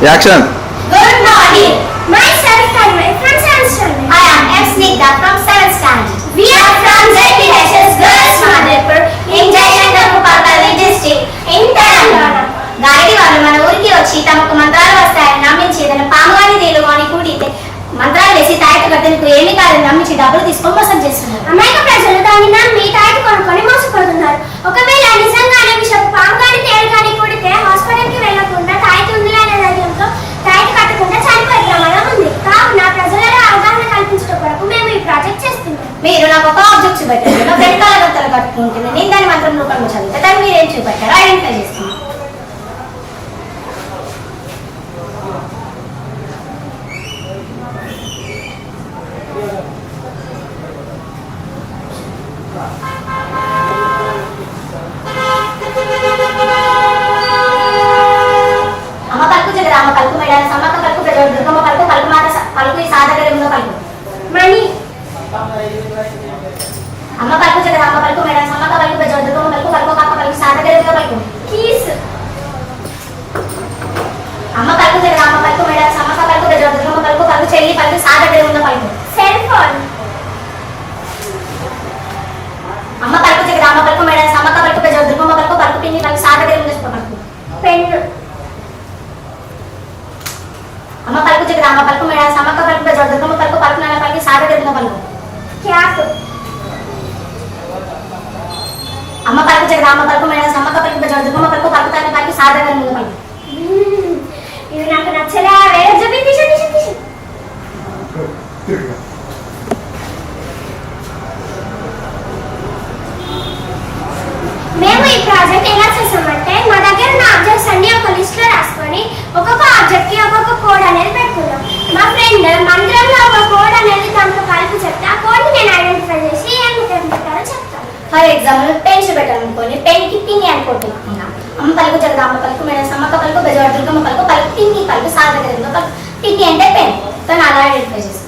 Action. Good morning. Myself Tanmay from 7th standard. I am M. Snigdha from 7th standard. We are from ZPHS Girls Madhepur in Jaishankar district in Telangana. గాయడి వాళ్ళు మన ఊరికి వచ్చి తమకు మంత్రాలు వస్తాయని నమ్మించి ఏదైనా పాముగాని తేలు అని కూడితే మంత్రాలు వేసి తాయట కట్టెలకు ఏమి కాదని నమ్మించి డబ్బులు తీసుకొని మోసం చేస్తున్నారు. అమాయక ప్రజలు దాన్ని నమ్మి తాయట కొనుక్కొని మోసపోతున్నారు. ఒకవేళ నిజంగానే విషపు పాముగాని తేలు కానీ కూడితే హాస్పిటల్కి వెళ్లకుండా తాయట ఉంది అనే ధైర్యంతో తాయట కట్టకుండా చనిపోయే ప్రమాదం ఉంది. కావున ప్రజలలో అవగాహన కల్పించడం కొరకు మేము ఈ ప్రాజెక్ట్ చేస్తున్నాం. మీరు నాకు ఒక ఆబ్జెక్ట్ చూపెట్టారు. నా వెనకాల గంటలు కట్టుకుంటుంది. నేను దాని మంత్రం రూపంలో చదివితే దాన్ని మీరు ఏం చూపెట్టారు ఐడెంటిఫై చేస్తున్నాను. అమ్మ పలుకు జగ రామ పలుకు మేడాల సమ్మక్క పలుకు ప్రజోడు దుర్గమ్మ పలుకు పలుకు మాత పలుకు ఈ సాధగరంలో పలుకు మణి. అమ్మ పలుకు జగ రామ పలుకు మేడాల సమ్మక్క పలుకు ప్రజోడు దుర్గమ్మ పలుకు పలుకు కాక పలుకు సాధగరంలో పలుకు కీస్. అమ్మ పలుకు జగ రామ పలుకు మేడాల సమ్మక్క పలుకు ప్రజోడు దుర్గమ్మ పలుకు పలుకు చెల్లి పలుకు సాధగరంలో పలుకు సెల్ ఫోన్. అమ్మ పలుకు జగ రామ పలుకు మేడాల సమ్మక్క పలుకు ప్రజోడు దుర్గమ్మ పలుకు పలుకు పిన్ని పలుకు సాధగరంలో పలుకు పెన్ను. అమ్మ పలుకు జగ రామ పలుకు మేడాల సమ్మక్క పలుకు ప్రజోడు దుర్గమ్మ పలుకు పలుకు నాన్న పలుకు సాధగరంలో పలుకు క్యాప్. అమ్మ పలుకు జగ రామ పలుకు మేడాల సమ్మక్క పలుకు ప్రజోడు దుర్గమ్మ పలుకు పలుకు నాన్న పలుకు సాధగరంలో పలుకు. ఇది నాకు నచ్చలే. వేరే చెప్పి తీసి మేము ఈ ప్రాజెక్ట్ ఎలా చేసామంటే మా దగ్గర ఉన్న ఆబ్జెక్ట్స్ అన్ని ఒక లిస్ట్ లో రాసుకొని ఒక్కొక్క ఆబ్జెక్ట్ కి ఒక్కొక్క కోడ్ అనేది పెట్టుకున్నాం. మా ఫ్రెండ్ మంత్రంలో ఒక కోడ్ అనేది దాంట్లో కలిపి చెప్తే ఆ కోడ్ ని నేను ఐడెంటిఫై చేసి ఏం పెట్టారో చెప్తాను. ఫర్ ఎగ్జాంపుల్ పెన్స్ పెట్టాలనుకోని పెన్ కి పిన్ని అని కోడ్ పెట్టుకున్నా. అమ్మ పలుకు జగ రామ పలుకు మేడాల సమ్మక్క పలుకు ప్రజోడు దుర్గమ్మ పలుకు పలుకు పిన్ని పలుకు సాధగరంలో పలుకు పిన్ని అంటే పెన్. తను అలా ఐడెంటిఫై చేస్తాను.